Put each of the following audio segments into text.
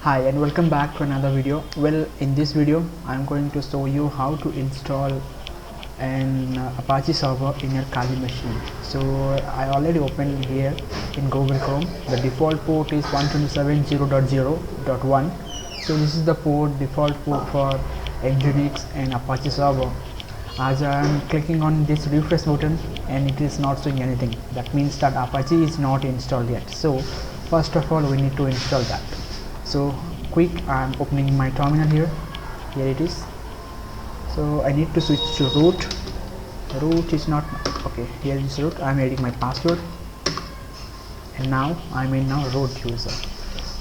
Hi and welcome back to another video. Well, in this video I'm going to show you how to install an Apache server in your Kali machine. So I already opened here in Google Chrome. The default port is 127.0.0.1. So this is the default port for Nginx and Apache server. As I am clicking on this refresh button and it is not showing anything, that means that Apache is not installed yet. So first of all we need to install that. So quick, I'm opening my terminal here it is. So I need to switch to root. Root is not okay. Here is root. I'm adding my password and now I'm in root user.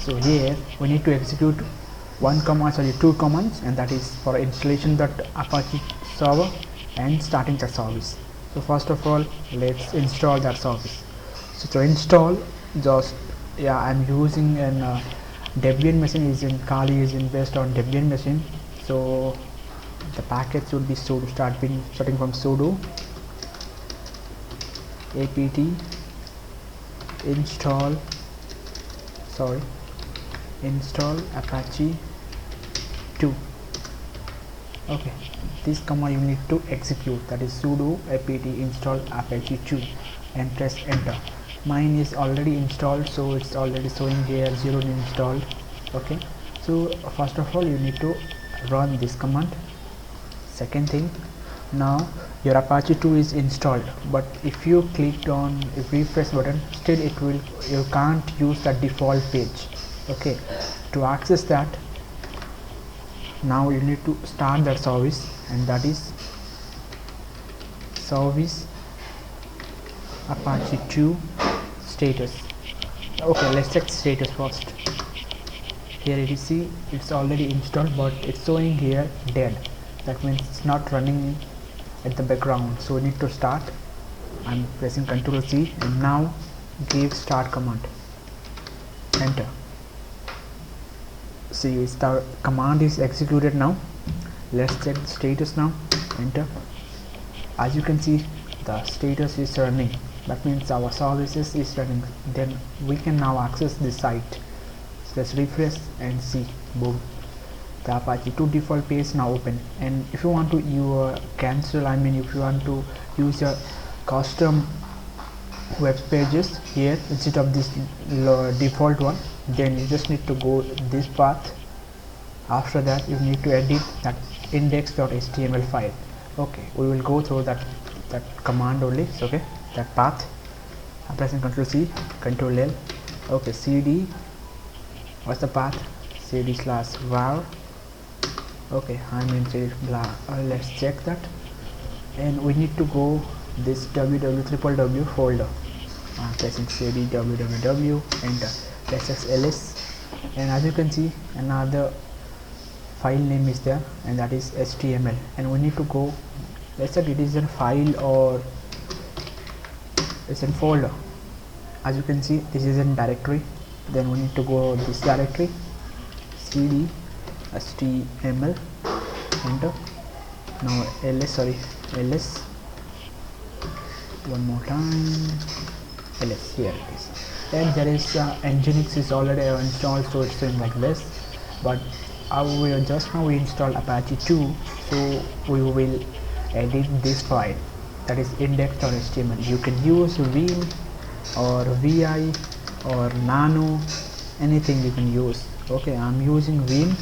So here we need to execute two commands, and that is for installation that Apache server and starting the service. So first of all let's install that service. So to install, just I'm using an Debian machine is in Kali is in based on Debian machine. So the package should be sudo, starting from sudo apt install Apache 2. Okay, this command you need to execute, that is sudo apt install Apache 2 and press enter. Mine is already installed, so it's already showing here 0 installed. Okay, so first of all you need to run this command. Second thing, now your Apache 2 is installed, but if you clicked on a refresh button, still you can't use the default page. Okay, to access that, now you need to start that service, and that is service Apache 2 status. Okay, let's check status first. Here it is, see, it's already installed, but it's showing here dead. That means it's not running at the background. So we need to start. I'm pressing Ctrl C and now give start command. Enter. See, the command is executed now. Let's check the status now. Enter. As you can see, the status is running. That means our services is running. Then we can now access this site. So let's refresh and see. Boom, the Apache 2 default page now open. And if you want to if you want to use your custom web pages here instead of this default one, then you just need to go this path. After that you need to edit that index.html file. Okay, we will go through that command only. So, okay, that path. I'm pressing Ctrl C, Ctrl L. Okay, cd, what's the path? cd/var. Okay, I'm in cd blah. Let's check that, and we need to go this www folder. I'm pressing cd www, enter. Let's check ls, and as you can see another file name is there, and that is html, and we need to go, let's check it is in file or it's in folder. As you can see, this is in directory. Then we need to go this directory, cd html, enter. Now ls, one more time, ls, here it is. And there is Nginx is already installed, so it's showing like this. But we installed Apache 2, so we will edit this file, that is index.html. you can use vim or vi or nano, anything you can use. Okay, I'm using vim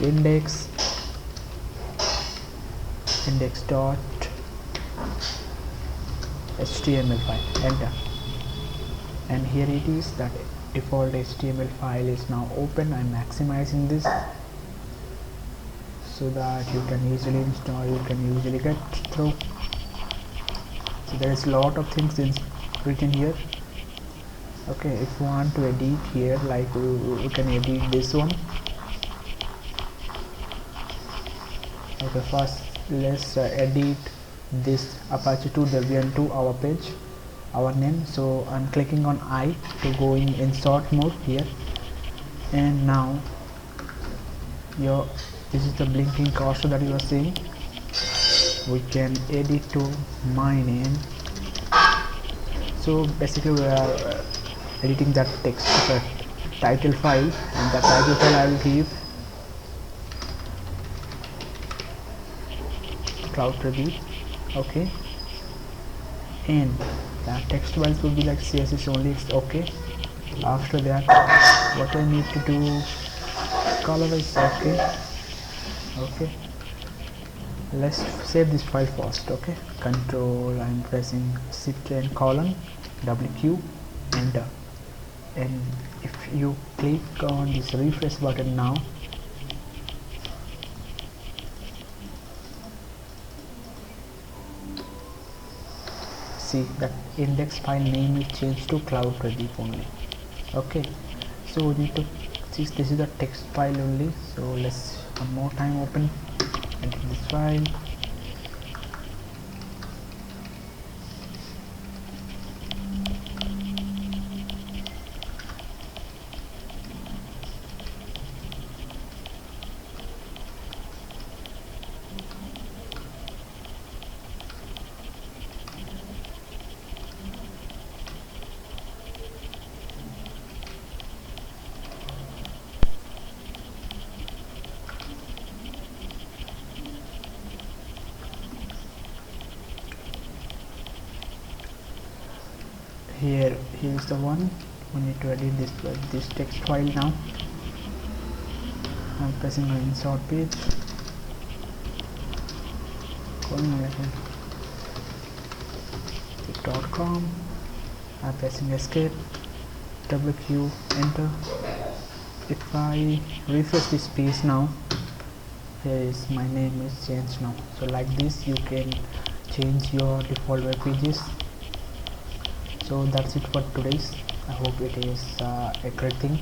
index.html file, enter. And here it is, that default HTML file is now open. I'm maximizing this so that you can easily install, you can easily get through. So there is a lot of things written here. Okay, if you want to edit here, like you can edit this one. Okay, first let's edit this Apache 2 Debian 2 our page, our name. So I'm clicking on I to go in insert mode here, and now this is the blinking cursor that you are seeing. We can edit to my name. So basically we are editing that text. title file, and the title file I will give Cloudpradeep. Okay, and the text files will be like CSS only. It's okay. After that, what I need to do, color is okay. Okay, let's save this file first. Okay, control, I'm pressing shift and colon, WQ, enter. And if you click on this refresh button now, see that index file name is changed to Cloudpradeep only. Okay, so we need to see this is the text file only. So let's one more time open edit this file. Here is the one. We need to edit this text file now. I'm pressing on insert page, .com. I'm pressing escape, WQ, enter. If I refresh this page now, here is my name is changed now. So like this you can change your default web pages. So that's it for today's. I hope it is a great thing.